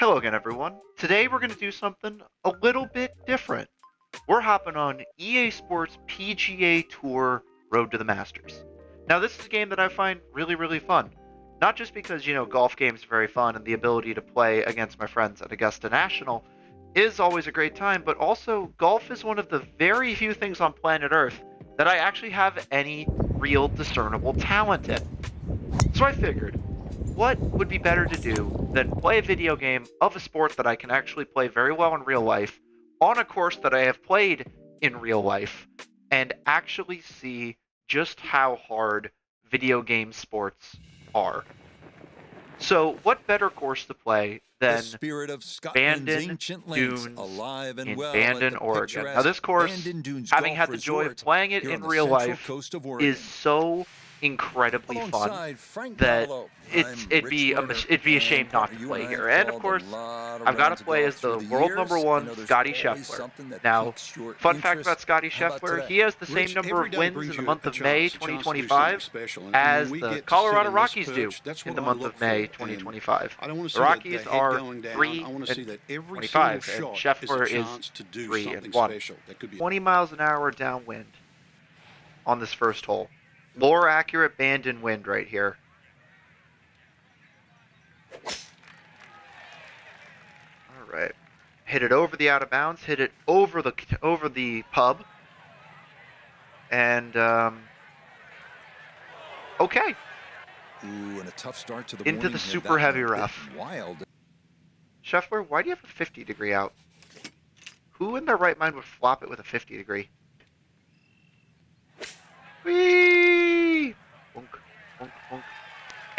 Hello again, everyone. Today we're going to do something a little bit different. We're hopping on EA Sports PGA Tour Road to the Masters. Now, this is a game that I find really, really fun. Not just because, golf games are very fun and the ability to play against my friends at Augusta National is always a great time, but also golf is one of the very few things on planet Earth that I actually have any real discernible talent in. So I figured, what would be better to do than play a video game of a sport that I can actually play very well in real life on a course that I have played in real life and actually see just how hard video game sports are? So, what better course to play The than spirit of Scotland's Bandon ancient links, Dunes alive and in well at Bandon, the Oregon? Now, picturesque this course, Bandon Dunes having Golf had the joy of Resort playing it here on in the real central life, coast of is Oregon. so incredibly fun Alongside Frank that Gallo, it's I'm it'd Rich be Lerner, it'd be a shame and not partner, to you and play I have here. And of called a course, lot of I've got to rounds of play as golf through the the world number years. I one know there's Scotty always Scheffler. something that Now, piques your fun fact interest. about Scotty How about Scheffler: today? he has the same Rich, number every of day wins in brings the you month a of May chance to do something 2025 special. And when as we the get to sit Colorado in this Rockies do perch, that's in what the I month look of May for. And 2025. I don't want to The see Rockies the head are going down. I 3 want to and see that every single 25, and shot is a Scheffler is chance to do 3 something and 1. special. That could be 20 miles an hour downwind on this first hole. More accurate Bandon wind right here. All right. Hit it over the out of bounds. Hit it over the pub. And okay. Ooh, and a tough start to the Into morning the here. super That heavy one bit rough. wild. Scheffler, why do you have a 50-degree out? Who in their right mind would flop it with a 50-degree? Whee! Bonk, bonk, bonk.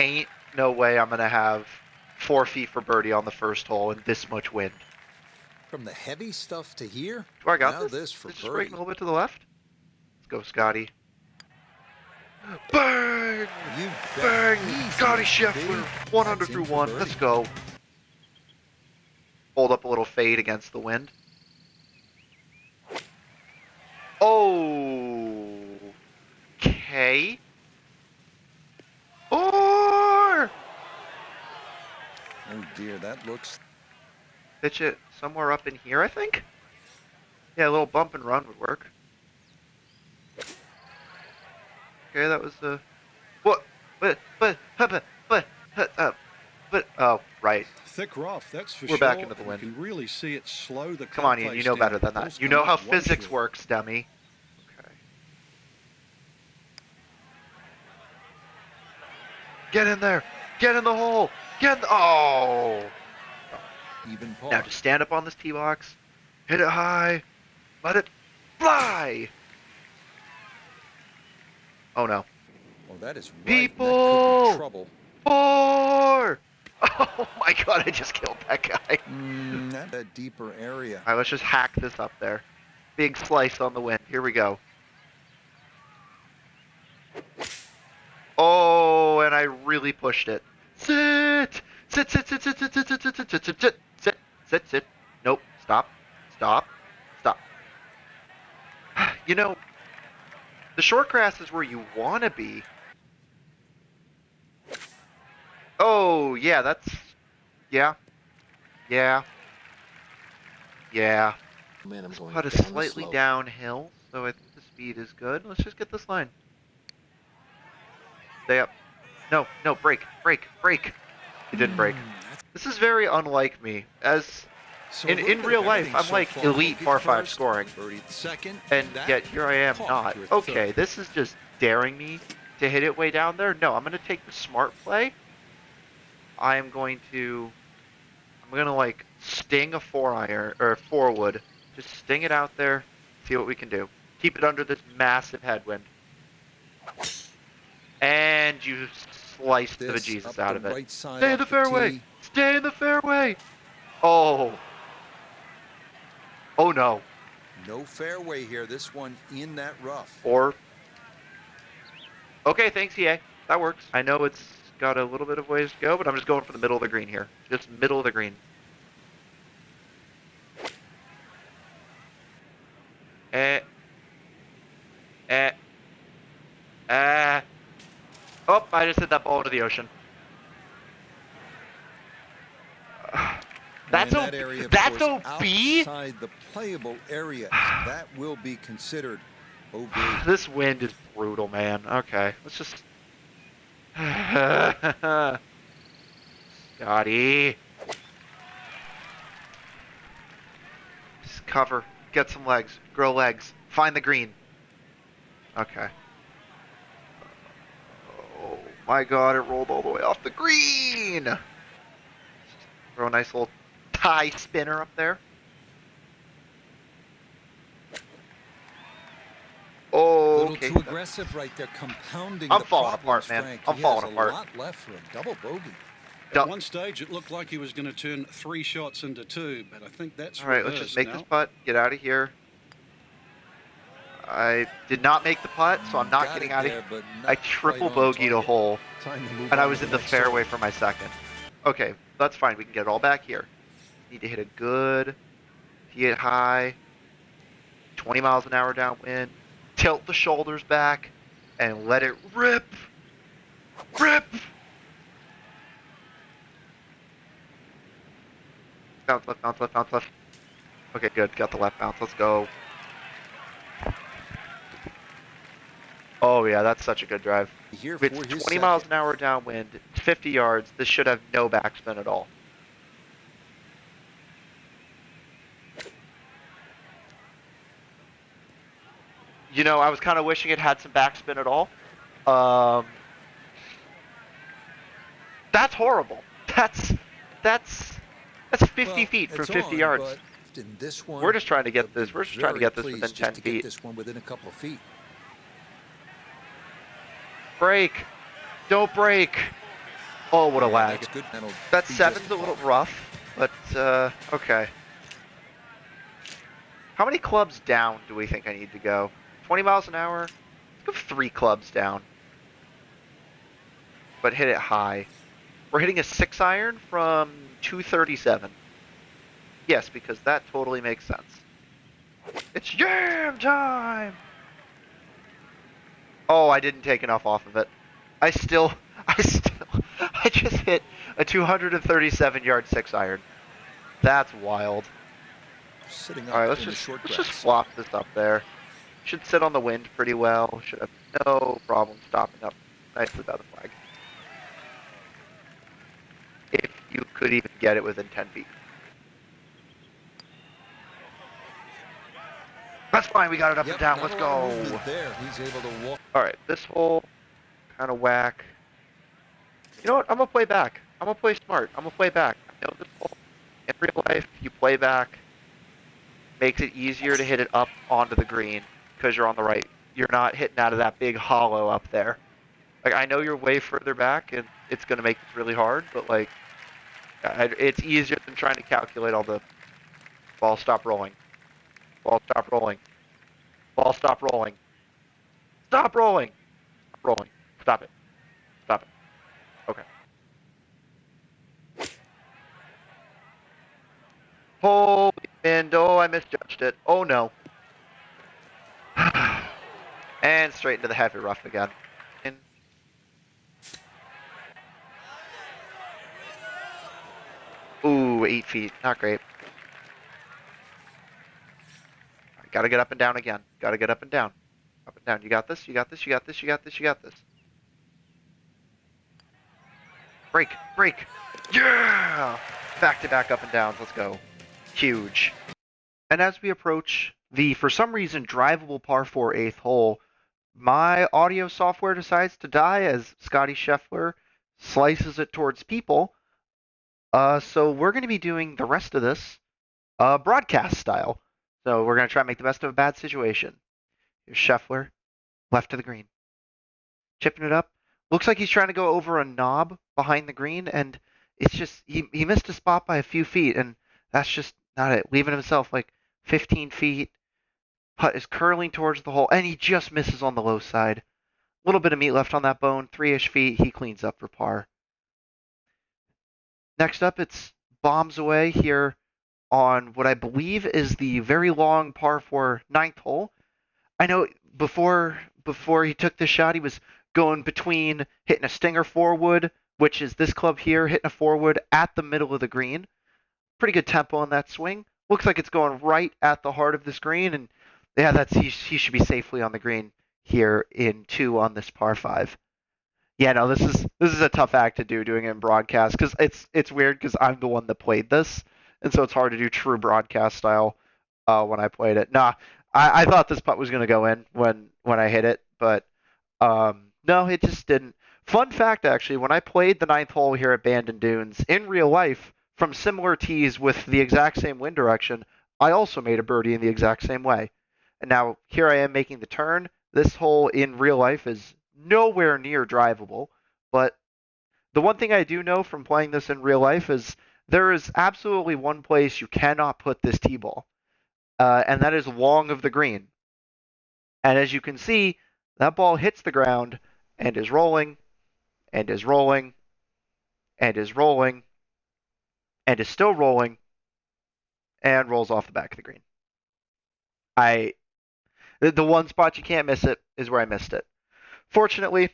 Ain't no way I'm gonna have 4 feet for birdie on the first hole and this much wind. From the heavy stuff to here, Do I got now this? this for Is it just breaking birdie. a little bit to the left? Let's go, Scotty. Bang! You bet. Bang! Easy Scotty as can be. Scheffler, 100 That's through in for 1. birdie. Let's go. Hold up a little fade against the wind. Oh. Okay. Or Oh dear, that looks. pitch it somewhere up in here, I think. Yeah, a little bump and run would work. Okay, that was the. What? Oh, right. thick rough. That's for We're sure. back into the wind. You can really see it slow the Come on, club Ian, you face know better down. than that. Balls You come know how up way physics short. works, dummy. Okay. Get in there! Get in the hole! Get in the... Oh! Even par. Now just stand up on this tee box, hit it high, let it fly! Oh no. Oh, that is right. People! That could be trouble. 4! Oh my god, I just killed that guy. That's a deeper area. Alright, let's just hack this up there. Big slice on the wind. Here we go. Oh, and I really pushed it. Sit! Sit, sit, sit, sit, sit, sit, sit, sit, sit, sit, sit, sit, sit, sit, sit. Nope. Stop. Stop. Stop. You know, the short grass is where you want to be. Oh, yeah, that's... Yeah. Yeah. Yeah. Man, I'm going Put it down the slightly slope. downhill, so I think the speed is good. Let's just get this line. Stay up. No, no, break, break, break. It didn't break. This is very unlike me. As So in real life, I'm like elite par 5 scoring. Birdie at the second. And that yet here I am par not. here at the Okay, third. this is just daring me to hit it way down there. No, I'm going to take the smart play. I'm going to like sting a 4-iron or a 4-wood. Just sting it out there. See what we can do. Keep it under this massive headwind. And you sliced the This bejesus up out the of it. right side Stay in off the fairway. tee. Stay in the fairway. Oh. Oh no. No fairway here. This one in that rough. Or. Okay, thanks, EA. That works. I know it's got a little bit of ways to go, but I'm just going for the middle of the green here. Just middle of the green. Eh. Eh. Oh, I just hit that ball into the ocean. That's and that area, of that's course, OB? outside the playable area. That will be considered OB. This wind is brutal, man. Okay, let's just. Scotty. Just cover. Get some legs. Grow legs. Find the green. Okay. Oh my god, it rolled all the way off the green! Throw a nice little tie spinner up there. A Oh, little okay. too aggressive right there, compounding I'm the falling problems, apart, man. Frank. I'm He falling has apart. a lot left for a double bogey. At one stage, it looked like he was going to turn 3 shots into 2, but I think that's Alright, let's just reversed make now. this putt. Get out of here. I did not make the putt, so I'm not Got getting it out of there, here. but I not triple quite on bogeyed a target. hole, Time to move and I on was to in the next hole. fairway for my second. Okay, that's fine. We can get it all back here. Need to hit a good, tee it high, 20 miles an hour downwind, tilt the shoulders back, and let it rip. Rip! Bounce left, bounce left, bounce left. Okay, good. Got the left bounce. Let's go. Oh, yeah, that's such a good drive. Here If it's for his 20 miles second. an hour downwind, 50 yards, this should have no backspin at all. You know, I was kind of wishing it had some backspin at all. That's horrible. That's 50 Well, feet from it's 50 on, yards. but in this one, We're just trying to get they'll this. be We're just trying to very get this within pleased 10 just to get feet. this one within a couple of feet. Break. Don't break. Oh, what a Yeah, lag. That's good. That'll That be seven's just a little fine. rough, but okay. How many clubs down do we think I need to go? 20 miles an hour? Let's go 3 clubs down. But hit it high. We're hitting a 6-iron from 237. Yes, because that totally makes sense. It's jam time! Oh, I didn't take enough off of it. I just hit a 237-yard 6-iron. That's wild. Sitting up All right, let's in the just short let's grass. just flop this up there. Should sit on the wind pretty well. Should have no problem stopping up nicely by the flag. If you could even get it within 10 feet. That's fine. We got it up Yep, and down. not Let's a lot of go. movement there. He's able to walk. All right, this hole kind of whack. You know what? I'm gonna play back. I'm gonna play smart. I'm gonna play back. I know this hole. In real life, you play back. Makes it easier to hit it up onto the green because you're on the right. You're not hitting out of that big hollow up there. Like, I know you're way further back and it's gonna make this really hard, but like, it's easier than trying to calculate all the ball stop rolling. Ball stop rolling. Ball stop rolling. Stop rolling. Stop rolling. Stop it. Stop it. Okay. Holy man, oh, I misjudged it. Oh no. And straight into the heavy rough again. In. Ooh, 8 feet. Not great. Alright, gotta get up and down again. Gotta get up and down. Up and down. You got this? You got this? You got this? You got this? You got this? Break! Break! Yeah! Back to back up and downs. Let's go. Huge. And as we approach the, for some reason, drivable par 4 8th hole, my audio software decides to die as Scotty Scheffler slices it towards people. So we're going to be doing the rest of this broadcast style. So we're going to try and make the best of a bad situation. Here's Scheffler, left to the green. Chipping it up. Looks like he's trying to go over a knob behind the green, and it's just, he missed a spot by a few feet, and that's just not it. Leaving himself like 15 feet. Putt is curling towards the hole, and he just misses on the low side. A little bit of meat left on that bone, 3-ish feet. He cleans up for par. Next up, it's bombs away here on what I believe is the very long par 4 9th hole. I know before he took this shot, he was going between hitting a stinger 4-wood, which is this club here, hitting a 4-wood at the middle of the green. pretty good tempo on that swing. Looks like it's going right at the heart of this green, and yeah, he should be safely on the green here in 2 on this par 5. Yeah, no, this is a tough act to do doing it in broadcast because it's weird because I'm the one that played this, and so it's hard to do true broadcast style when I played it. Nah, I thought this putt was gonna go in when I hit it, but no, it just didn't. Fun fact, actually, when I played the 9th hole here at Bandon Dunes in real life from similar tees with the exact same wind direction, I also made a birdie in the exact same way. And now here I am making the turn. This hole in real life is nowhere near drivable, but the one thing I do know from playing this in real life is there is absolutely one place you cannot put this tee ball, and that is long of the green. And as you can see, that ball hits the ground and is rolling and is rolling and is rolling and is still rolling and rolls off the back of the green. The one spot you can't miss it is where I missed it. Fortunately,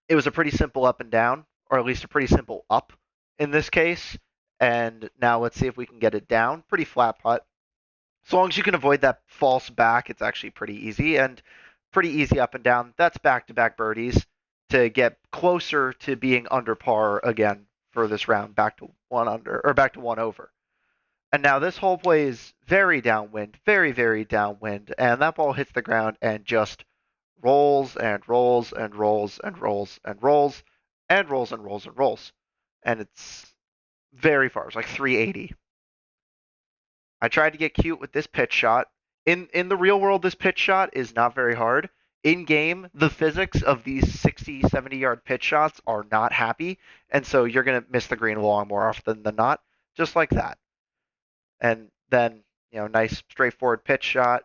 it was a pretty simple up and down, or at least a pretty simple up in this case. And now let's see if we can get it down. Pretty flat putt. As long as you can avoid that false back, it's actually pretty easy. And pretty easy up and down. That's back-to-back birdies to get closer to being under par again for this round, back to 1 under, or back to 1 over. And now this hole plays very downwind, very, very downwind, and that ball hits the ground and just rolls and rolls and rolls and rolls and rolls and rolls and rolls and rolls. And it's very far. It's like 380. I tried to get cute with this pitch shot. In the real world, this pitch shot is not very hard. In game, the physics of these 60, 70-yard pitch shots are not happy, and so you're going to miss the green long more often than not, just like that. And then, nice straightforward pitch shot,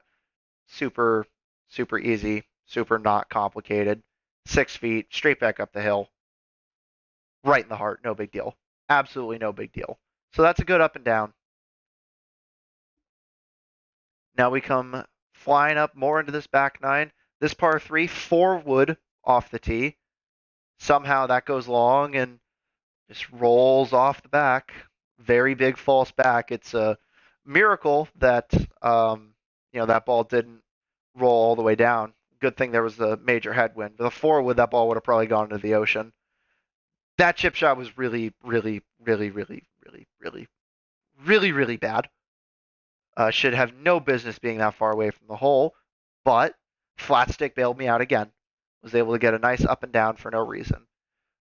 super, super easy, super not complicated. 6 feet, straight back up the hill, right in the heart, no big deal. Absolutely no big deal. So that's a good up and down. Now we come flying up more into this back 9. This par 3, 4 wood off the tee. Somehow that goes long and just rolls off the back. Very big false back. It's a miracle that that ball didn't roll all the way down. Good thing there was a major headwind. With a 4 wood, that ball would have probably gone into the ocean. That chip shot was really, really, really, really, really, really, really, really bad. Should have no business being that far away from the hole, but flat stick bailed me out again. Was able to get a nice up and down for no reason.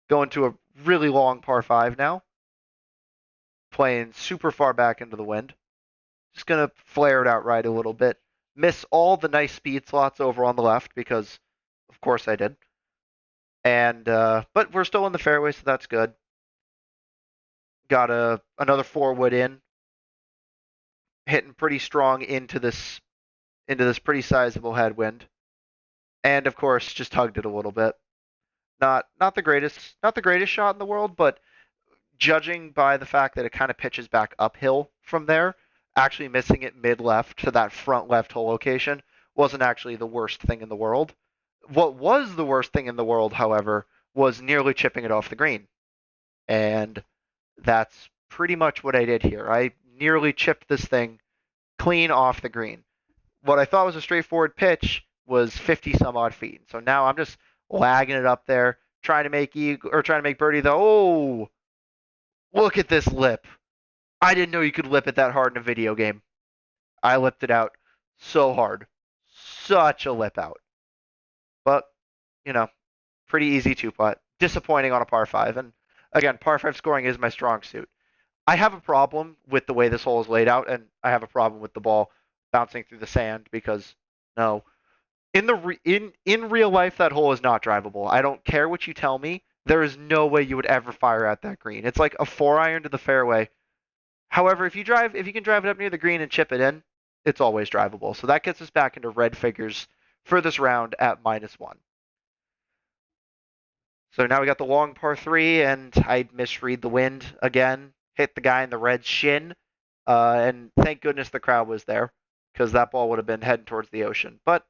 Going to a really long par 5 now. Playing super far back into the wind. Just going to flare it out right a little bit. Miss all the nice speed slots over on the left because, of course, I did. And but we're still in the fairway, so that's good. Got another 4 wood in. Hitting pretty strong into this pretty sizable headwind. And of course, just hugged it a little bit. Not the greatest shot in the world, but judging by the fact that it kind of pitches back uphill from there, actually missing it mid left to that front left hole location wasn't actually the worst thing in the world. What was the worst thing in the world, however, was nearly chipping it off the green. And that's pretty much what I did here. I nearly chipped this thing clean off the green. What I thought was a straightforward pitch was 50 some odd feet. So now I'm just lagging it up there, trying to make birdie though. Oh, look at this lip. I didn't know you could lip it that hard in a video game. I lipped it out so hard. Such a lip out. But, pretty easy 2-putt. Disappointing on a par 5. And again, par 5 scoring is my strong suit. I have a problem with the way this hole is laid out, and I have a problem with the ball bouncing through the sand because, no. In real life, that hole is not drivable. I don't care what you tell me. There is no way you would ever fire at that green. It's like a 4-iron to the fairway. However, if you can drive it up near the green and chip it in, it's always drivable. So that gets us back into red figures for this round at -1. So now we got the long par 3, and I misread the wind again. Hit the guy in the red shin, and thank goodness the crowd was there because that ball would have been heading towards the ocean. But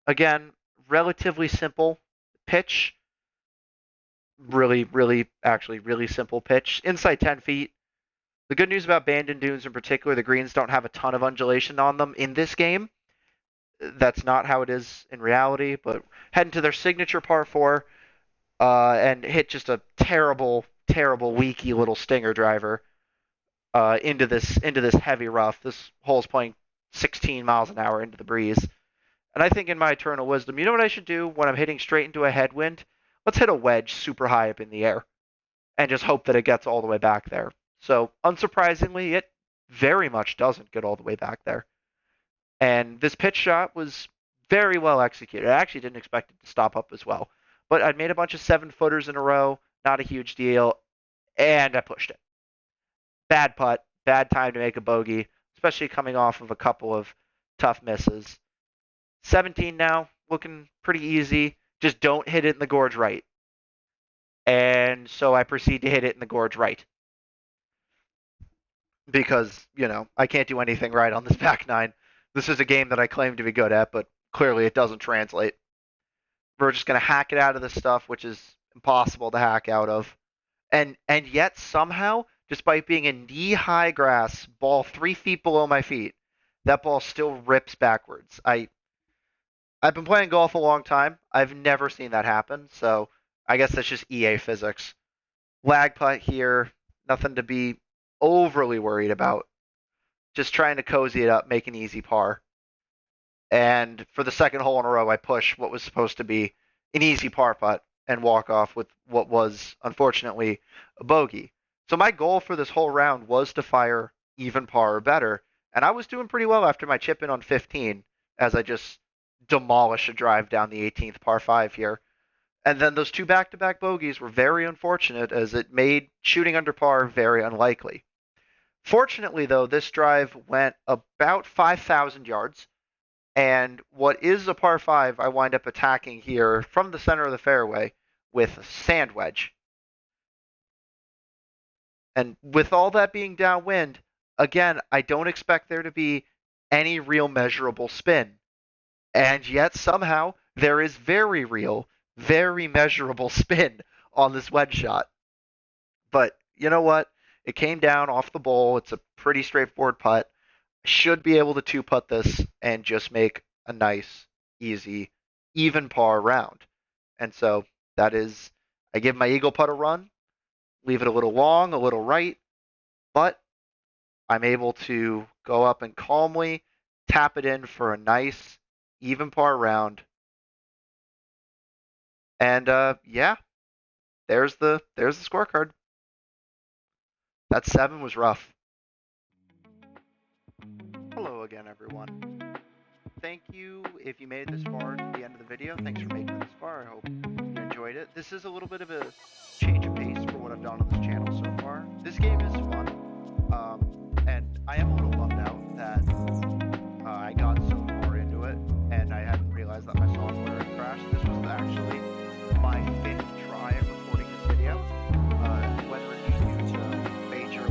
again, relatively simple pitch. Really, really, actually, really simple pitch. Inside 10 feet. The good news about Bandon Dunes in particular, the greens don't have a ton of undulation on them in this game. That's not how it is in reality, but heading to their signature par 4 and hit just a terrible, terrible, weaky little stinger driver into this heavy rough. This hole's playing 16 miles an hour into the breeze. And I think in my eternal wisdom, you know what I should do when I'm hitting straight into a headwind? Let's hit a wedge super high up in the air and just hope that it gets all the way back there. So, unsurprisingly, it very much doesn't get all the way back there. And this pitch shot was very well executed. I actually didn't expect it to stop up as well. But I'd made a bunch of 7-footers in a row, not a huge deal, and I pushed it. Bad putt, bad time to make a bogey, especially coming off of a couple of tough misses. 17 now, looking pretty easy. Just don't hit it in the gorge right. And so I proceed to hit it in the gorge right. Because, I can't do anything right on this back nine. This is a game that I claim to be good at, but clearly it doesn't translate. We're just going to hack it out of this stuff, which is impossible to hack out of. And yet somehow, despite being in knee-high grass, ball 3 feet below my feet, that ball still rips backwards. I've been playing golf a long time. I've never seen that happen, so I guess that's just EA physics. Lag putt here, nothing to be overly worried about. Just trying to cozy it up, make an easy par. And for the second hole in a row, I push what was supposed to be an easy par putt and walk off with what was, unfortunately, a bogey. So my goal for this whole round was to fire even par or better, and I was doing pretty well after my chip in on 15, as I just demolish a drive down the 18th par 5 here. And then those 2 back-to-back bogeys were very unfortunate, as it made shooting under par very unlikely. Fortunately, though, this drive went about 5,000 yards, and what is a par 5, I wind up attacking here from the center of the fairway with a sand wedge. And with all that being downwind, again, I don't expect there to be any real measurable spin. And yet somehow there is very real, very measurable spin on this wedge shot. But you know what? It came down off the bowl. It's a pretty straightforward putt. Should be able to 2-putt this and just make a nice, easy, even par round. And so that is, I give my eagle putt a run, leave it a little long, a little right, but I'm able to go up and calmly tap it in for a nice, even par round. And yeah, there's the scorecard. That 7 was rough. Hello again, everyone. Thank you if you made it this far to the end of the video. Thanks for making it this far. I hope you enjoyed it. This is a little bit of a change of pace for what I've done on this channel so far. This game is fun, and I am a little bummed out that I got so far into it and I hadn't realized that my software had crashed. This was actually my 5th try at recording this video. Whether it be due to major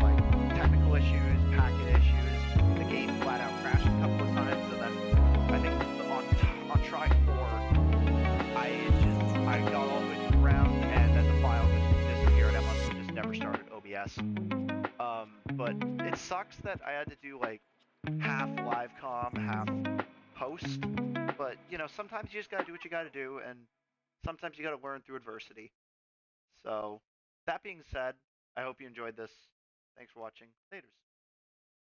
technical issues, packet issues, the game flat out crashed a couple of times, and then I think on try 4, I got all the way to the ground and then the file just disappeared. I must have just never started OBS. But it sucks that I had to do half live comm, half post. But sometimes you just gotta do what you gotta do, and sometimes you gotta learn through adversity. So that being said, I hope you enjoyed this. Thanks for watching. Laters.